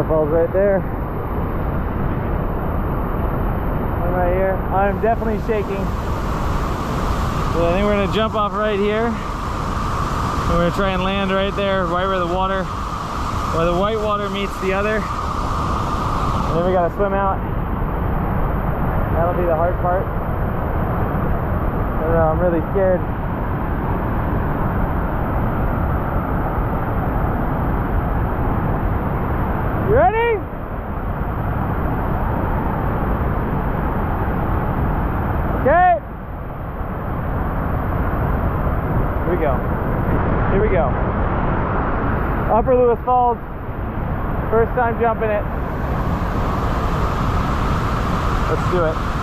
Waterfall's right there. I'm right here. I'm definitely shaking. So I think we're gonna jump off right here. And we're gonna try and land right there, right where the water, where the white water meets the other. And then we gotta swim out. That'll be the hard part. I don't know, I'm really scared. You ready? Okay. Here we go. Here we go. Upper Lewis Falls. First time jumping it. Let's do it.